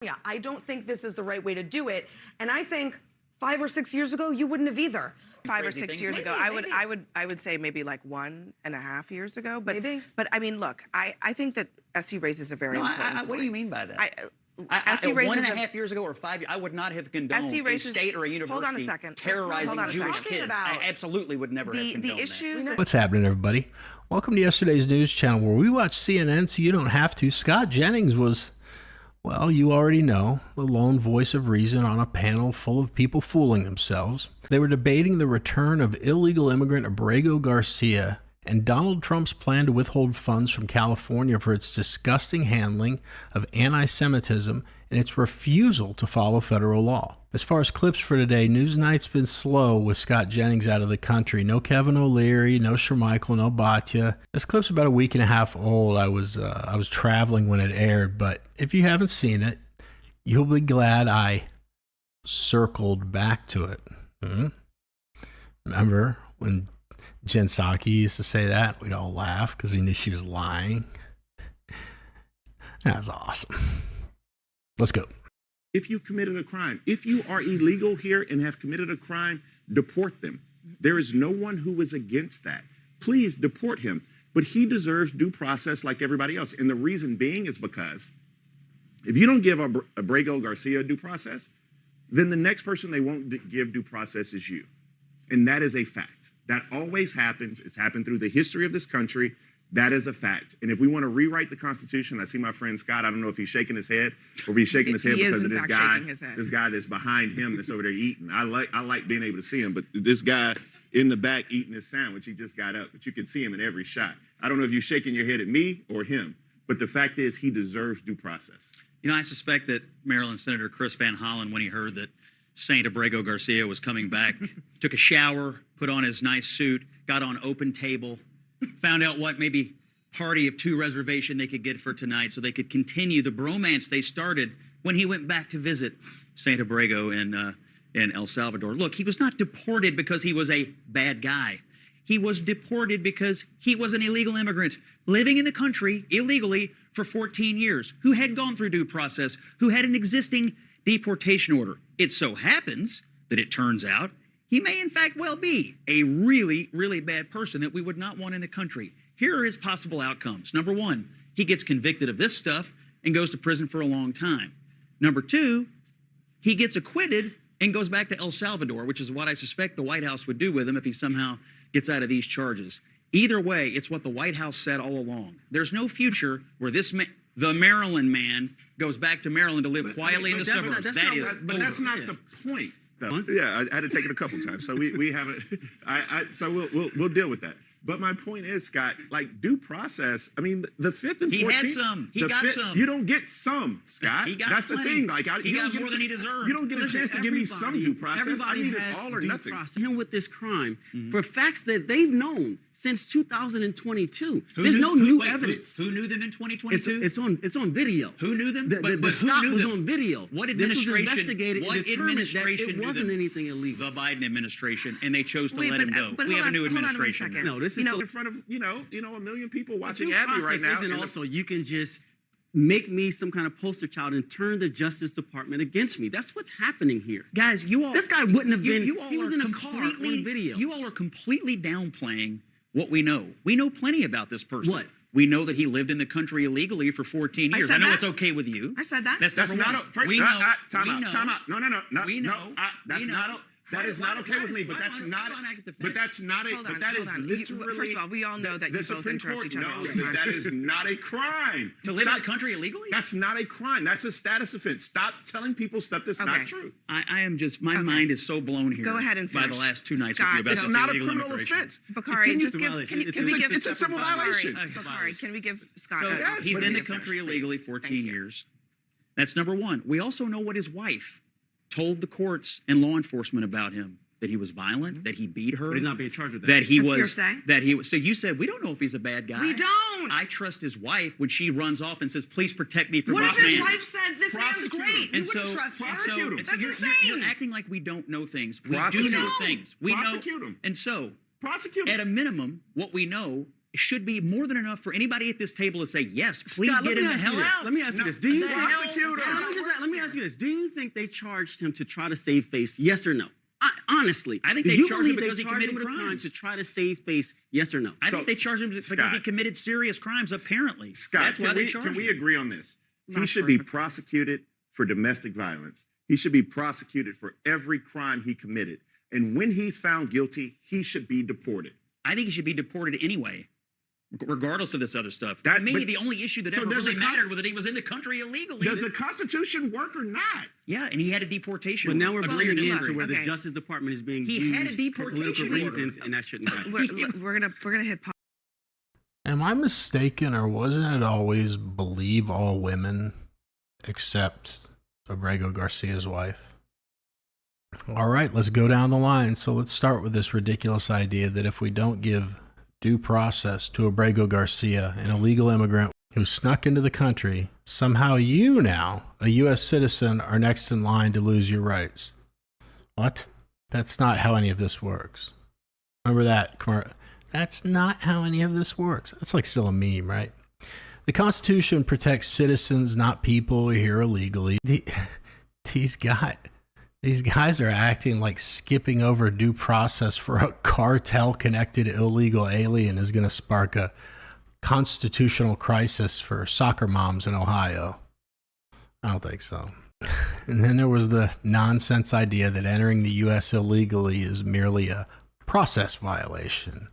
Yeah, I don't think this is the right way to do it. And I think 5 or 6 years ago, you wouldn't have either. 5 or 6 years ago, I would say maybe like 1.5 years ago. But I mean, look, I think that SC raises a very important point. What do you mean by that? SC raises 1.5 years ago or 5 years, I would not have condoned a state or a university terrorizing Jewish kids. I absolutely would never have condoned that. What's happening, everybody? Welcome to yesterday's news channel where we watch CNN so you don't have to. Scott Jennings was, well, you already know, the lone voice of reason on a panel full of people fooling themselves. They were debating the return of illegal immigrant Abrego Garcia and Donald Trump's plan to withhold funds from California for its disgusting handling of anti-Semitism and its refusal to follow federal law. As far as clips for today, Newsnight's been slow with Scott Jennings out of the country. No Kevin O'Leary, no Shermichael, no Batya. This clip's about a week and a half old. I was traveling when it aired, but if you haven't seen it, you'll be glad I circled back to it. Remember when Jen Psaki used to say that? We'd all laugh because we knew she was lying. That was awesome. Let's go. If you committed a crime, if you are illegal here and have committed a crime, deport them. There is no one who is against that. Please deport him. But he deserves due process like everybody else. And the reason being is because if you don't give Abrego Garcia due process, then the next person they won't give due process is you. And that is a fact. That always happens. It's happened through the history of this country. That is a fact. And if we want to rewrite the Constitution, I see my friend Scott, I don't know if he's shaking his head or if he's shaking his head because of this guy that's behind him that's over there eating. I like being able to see him, but this guy in the back eating his sandwich, he just got up, but you can see him in every shot. I don't know if you're shaking your head at me or him, but the fact is he deserves due process. You know, I suspect that Maryland Senator Chris Van Hollen, when he heard that Saint Abrego Garcia was coming back, took a shower, put on his nice suit, got on Open Table, found out what maybe party of 2 reservation they could get for tonight so they could continue the bromance they started when he went back to visit Saint Abrego in El Salvador. Look, he was not deported because he was a bad guy. He was deported because he was an illegal immigrant living in the country illegally for 14 years, who had gone through due process, who had an existing deportation order. It so happens that it turns out he may in fact well be a really, really bad person that we would not want in the country. Here are his possible outcomes. Number 1, he gets convicted of this stuff and goes to prison for a long time. Number 2, he gets acquitted and goes back to El Salvador, which is what I suspect the White House would do with him if he somehow gets out of these charges. Either way, it's what the White House said all along. There's no future where the Maryland man goes back to Maryland to live quietly in the suburbs. But that's not the point, though. Yeah, I had to take it a couple times, so we haven't. So we'll deal with that. But my point is, Scott, like due process. I mean, the 5th and 14th. He had some. He got some. You don't get some, Scott. He got That's plenty. the thing. Like he got more than he deserved. You don't get a chance to give me some due process. I need it all or nothing. Him with this crime for facts that they've known since 2022. There's no new evidence. Who knew them in 2022? It's on video. Who knew them? The stop was on video. What administration? This was investigated and determined that it wasn't anything illegal. The Biden administration, and they chose to let him go. But we have a new hold on administration. one second. No, this is In front of a million people watching due Abby right process now. isn't also you can just make me some kind of poster child and turn the Justice Department against me. That's what's happening here. Guys, you all. This guy wouldn't have been. You all He was are in a car on video. You all are completely downplaying what we know. We know plenty about this person. What? We know that he lived in the country illegally for 14 years. I know it's okay with you. I said that. That's That's number not one. a. We know. Time out. No. We know. That's We know. not. That is not okay with me. But that's not. But that's not a. But that is literally. First of all, we all know that you both interrupt each other all the knows time. that is not a crime. To live in the country illegally? That's not a crime. That's a status offense. Stop telling people stuff that's not true. I am just, my mind is so blown here. Go ahead and by finish. the last 2 nights Scott, with you about It's this not a illegal criminal immigration. offense. Bakari, It's just a give. violation. Can we give? It's a civil violation. Bakari, can we give Scott? So Yes, he's but- in the country illegally 14 years. That's number 1. We also know what his wife told the courts and law enforcement about him. That he was violent, that he beat her. But he's not being charged with that. That he That's was. hearsay. That he was. So you said we don't know if he's a bad guy. We don't. I trust his wife when she runs off and says, "Please protect me from What this if his man." wife said this man's Prosecute great? him. You wouldn't trust her. Prosecute him. That's you're insane. acting like we don't know things. We Prosecute do know him. things. We Prosecute know. him. And so, Prosecute at him. a minimum, what we know should be more than enough for anybody at this table to say, yes, please Scott, get him the hell out. Let me ask you this. Do you the hell prosecute him? Let me ask you this. Do you think they charged him to try to save face? Yes or no? Honestly, I think do they you charged him believe because they he charged committed him with a crime crimes. to try to save face? Yes or no? I think they charged him because he committed serious crimes, apparently. Scott, That's why they charged him. can we agree on this? He should be prosecuted for domestic violence. He should be prosecuted for every crime he committed. And when he's found guilty, he should be deported. I think he should be deported anyway, regardless of this other stuff. That- to me, but- the only issue that so ever does really the mattered was that he was in the country illegally. Does the Constitution work or not? Yeah, and he had a deportation. But now we're agreement bringing it history. into where the Okay. Justice Department is being He had a used for political deportation order. reasons, and that shouldn't happen. We're gonna hit pause. Am I mistaken, or wasn't it always believe all women except Abrego Garcia's wife? All right, let's go down the line. So let's start with this ridiculous idea that if we don't give due process to Abrego Garcia, an illegal immigrant who snuck into the country, somehow you now, a U.S. citizen, are next in line to lose your rights. What? That's not how any of this works. Remember that? That's not how any of this works. That's like still a meme, right? The Constitution protects citizens, not people here illegally. These guys are acting like skipping over due process for a cartel-connected illegal alien is going to spark a constitutional crisis for soccer moms in Ohio. I don't think so. And then there was the nonsense idea that entering the U.S. illegally is merely a process violation.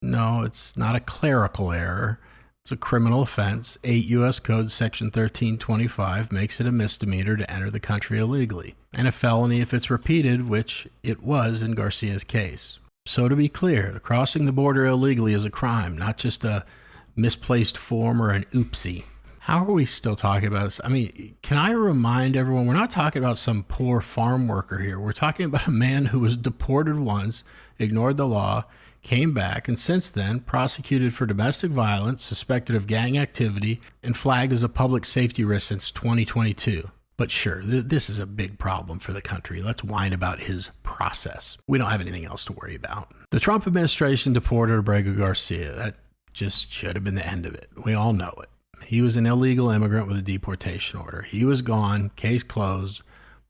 No, it's not a clerical error. It's a criminal offense. 8 U.S. Code Section 1325 makes it a misdemeanor to enter the country illegally, and a felony if it's repeated, which it was in Garcia's case. So to be clear, crossing the border illegally is a crime, not just a misplaced form or an oopsie. How are we still talking about this? I mean, can I remind everyone, we're not talking about some poor farm worker here. We're talking about a man who was deported once, ignored the law, came back, and since then prosecuted for domestic violence, suspected of gang activity, and flagged as a public safety risk since 2022. But sure, this is a big problem for the country. Let's whine about his process. We don't have anything else to worry about. The Trump administration deported Abrego Garcia. That just should have been the end of it. We all know it. He was an illegal immigrant with a deportation order. He was gone, case closed.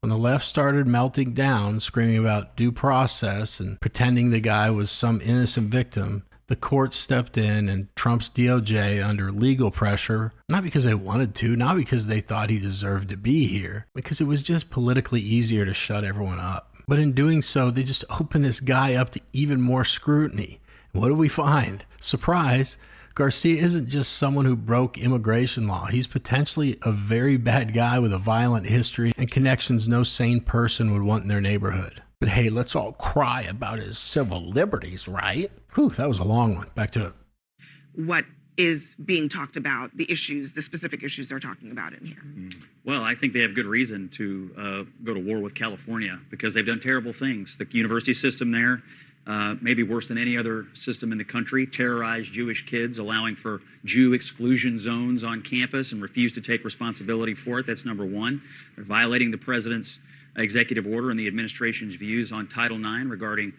When the left started melting down, screaming about due process and pretending the guy was some innocent victim, the court stepped in and Trump's DOJ, under legal pressure, not because they wanted to, not because they thought he deserved to be here, because it was just politically easier to shut everyone up. But in doing so, they just opened this guy up to even more scrutiny. And what do we find? Surprise! Garcia isn't just someone who broke immigration law. He's potentially a very bad guy with a violent history and connections no sane person would want in their neighborhood. But hey, let's all cry about his civil liberties, right? Whew, that was a long one. Back to it. What is being talked about, the issues, the specific issues they're talking about in here? Well, I think they have good reason to go to war with California because they've done terrible things. The university system there, maybe worse than any other system in the country, terrorized Jewish kids, allowing for Jew exclusion zones on campus and refused to take responsibility for it. That's number one. They're violating the president's executive order and the administration's views on Title IX regarding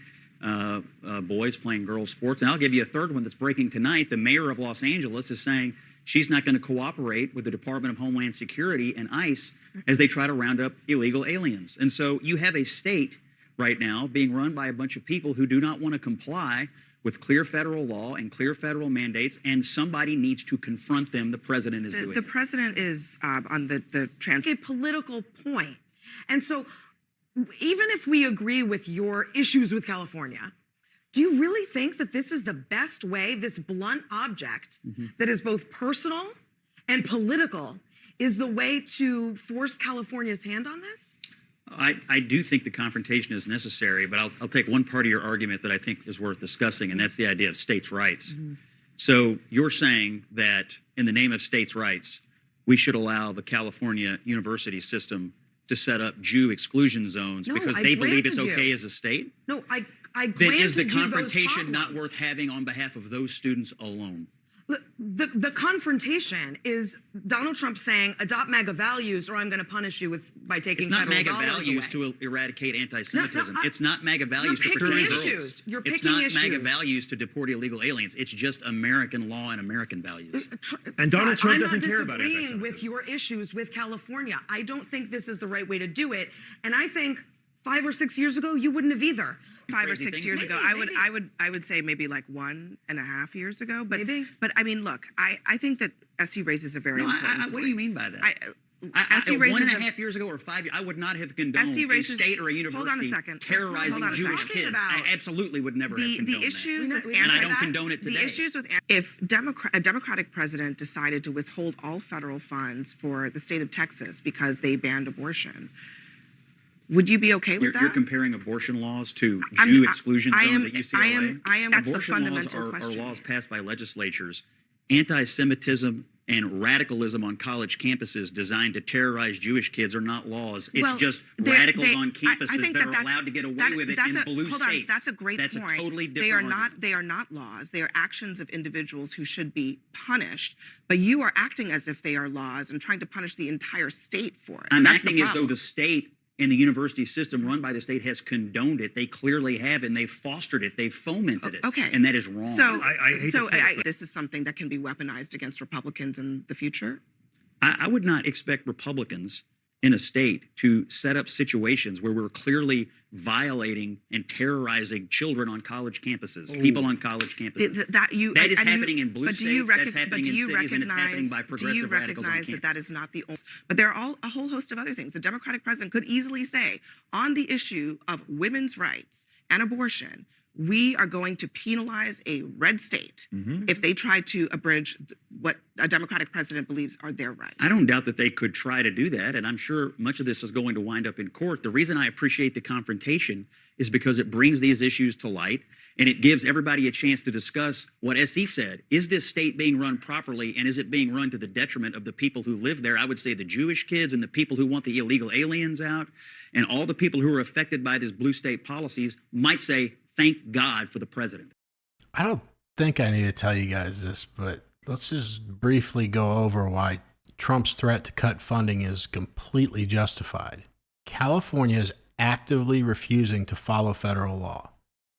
boys playing girls' sports. And I'll give you a third one that's breaking tonight. The mayor of Los Angeles is saying she's not going to cooperate with the Department of Homeland Security and ICE as they try to round up illegal aliens. And so you have a state right now being run by a bunch of people who do not want to comply with clear federal law and clear federal mandates, and somebody needs to confront them. The president is doing The it. president is on the A political point. And so even if we agree with your issues with California, do you really think that this is the best way, this blunt object that is both personal and political, is the way to force California's hand on this? I do think the confrontation is necessary, but I'll take one part of your argument that I think is worth discussing, and that's the idea of states' rights. So you're saying that in the name of states' rights, we should allow the California university system to set up Jew exclusion zones because they believe it's okay as a state? No, I Then granted is the you those confrontation not problems. worth having on behalf of those students alone? The confrontation is Donald Trump saying, adopt MAGA values or I'm going to punish you by taking federal dollars away. It's not MAGA values to eradicate anti-Semitism. It's not MAGA values to protect girls. You're picking issues. It's not MAGA values to deport illegal aliens. It's just American law and American values. And Donald Trump doesn't care I'm about not disagreeing with your issues with California. I don't think this is the right way to do it. And I think 5 or 6 years ago, you wouldn't have either. 5 or 6 years ago, I would say maybe like 1.5 years ago. But I mean, look, I think that SC raises a very important point. What do you mean by that? 1.5 years ago or 5 years, I would not have condoned a state or a university terrorizing Jewish kids. I absolutely would never have condoned that. And I don't condone it today. The issues with if a Democratic president decided to withhold all federal funds for the state of Texas because they banned abortion, would you be okay with that? You're comparing abortion laws to Jew exclusion zones at UCLA? That's the abortion fundamental laws question. are laws passed by legislatures. Anti-Semitism and radicalism on college campuses designed to terrorize Jewish kids are not laws. It's just radicals on campuses that are allowed to get away with it in blue states. That's a great point. That's a totally different argument. They are not laws. They are actions of individuals who should be punished. But you are acting as if they are laws and trying to punish the entire state for it. I'm acting as though the state and the university system run by the state has condoned it. They clearly have, and they've fostered it. They've fomented it. Okay. And that is wrong. This is something that can be weaponized against Republicans in the future? I would not expect Republicans in a state to set up situations where we're clearly violating and terrorizing children on college campuses, people on college campuses. That is happening in blue states, that's happening in cities, and it's happening by progressive radicals on campus. Do you recognize that that is not the only... But there are a whole host of other things. The Democratic president could easily say, on the issue of women's rights and abortion, we are going to penalize a red state if they try to abridge what a Democratic president believes are their rights. I don't doubt that they could try to do that, and I'm sure much of this is going to wind up in court. The reason I appreciate the confrontation is because it brings these issues to light, and it gives everybody a chance to discuss what SE said. Is this state being run properly, and is it being run to the detriment of the people who live there? I would say the Jewish kids and the people who want the illegal aliens out, and all the people who are affected by these blue state policies might say, thank God for the president. I don't think I need to tell you guys this, but let's just briefly go over why Trump's threat to cut funding is completely justified. California is actively refusing to follow federal law.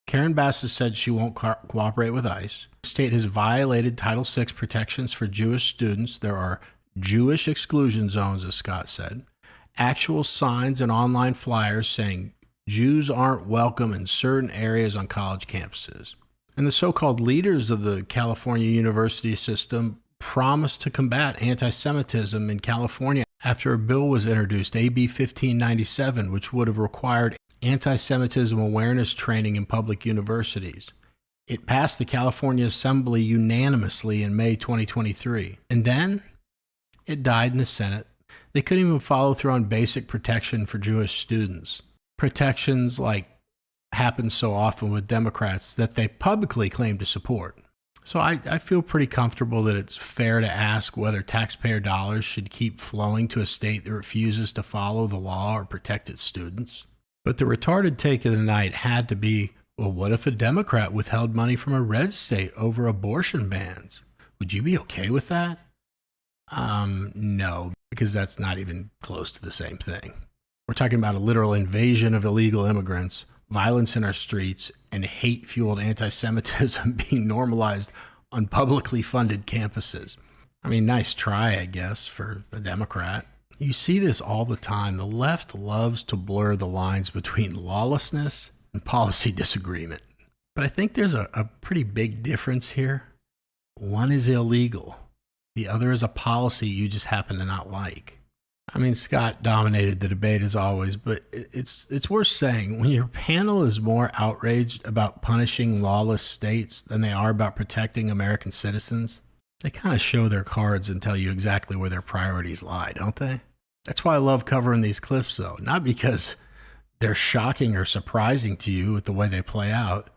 Karen Bass has said she won't cooperate with ICE. The state has violated Title VI protections for Jewish students. There are Jewish exclusion zones, as Scott said. Actual signs and online flyers saying Jews aren't welcome in certain areas on college campuses. And the so-called leaders of the California university system promised to combat anti-Semitism in California after a bill was introduced, AB 1597, which would have required anti-Semitism awareness training in public universities. It passed the California Assembly unanimously in May 2023. And then it died in the Senate. They couldn't even follow through on basic protection for Jewish students. Protections like happen so often with Democrats that they publicly claim to support. So I feel pretty comfortable that it's fair to ask whether taxpayer dollars should keep flowing to a state that refuses to follow the law or protect its students. But the retarded take of the night had to be, well, what if a Democrat withheld money from a red state over abortion bans? Would you be okay with that? No, because that's not even close to the same thing. We're talking about a literal invasion of illegal immigrants, violence in our streets, and hate-fueled anti-Semitism being normalized on publicly funded campuses. I mean, nice try, I guess, for the Democrat. You see this all the time. The left loves to blur the lines between lawlessness and policy disagreement. But I think there's a pretty big difference here. One is illegal. The other is a policy you just happen to not like. I mean, Scott dominated the debate as always, but it's worth saying when your panel is more outraged about punishing lawless states than they are about protecting American citizens, they kind of show their cards and tell you exactly where their priorities lie, don't they? That's why I love covering these clips, though. Not because they're shocking or surprising to you with the way they play out,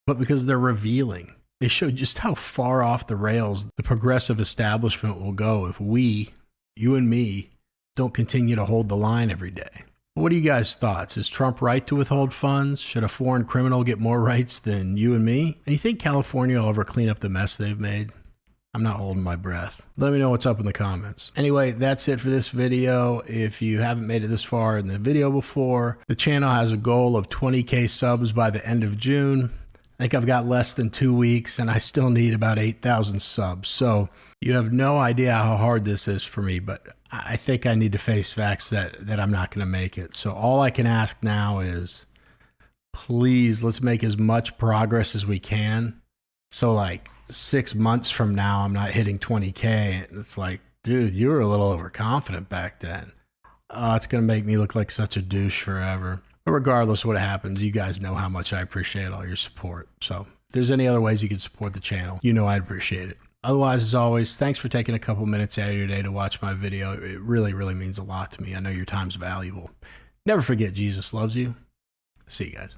but because they're revealing. They show just how far off the rails the progressive establishment will go if we, you and me, don't continue to hold the line every day. What are you guys' thoughts? Is Trump right to withhold funds? Should a foreign criminal get more rights than you and me? And you think California will ever clean up the mess they've made? I'm not holding my breath. Let me know what's up in the comments. Anyway, that's it for this video. If you haven't made it this far in the video before, the channel has a goal of 20K subs by the end of June. I think I've got less than 2 weeks and I still need about 8,000 subs. So you have no idea how hard this is for me, but I think I need to face facts that I'm not going to make it. So all I can ask now is, please, let's make as much progress as we can. So like 6 months from now, I'm not hitting 20K. And it's like, dude, you were a little overconfident back then. It's going to make me look like such a douche forever. But regardless of what happens, you guys know how much I appreciate all your support. So if there's any other ways you can support the channel, you know I'd appreciate it. Otherwise, as always, thanks for taking a couple minutes out of your day to watch my video. It really, really means a lot to me. I know your time's valuable. Never forget, Jesus loves you. See you guys.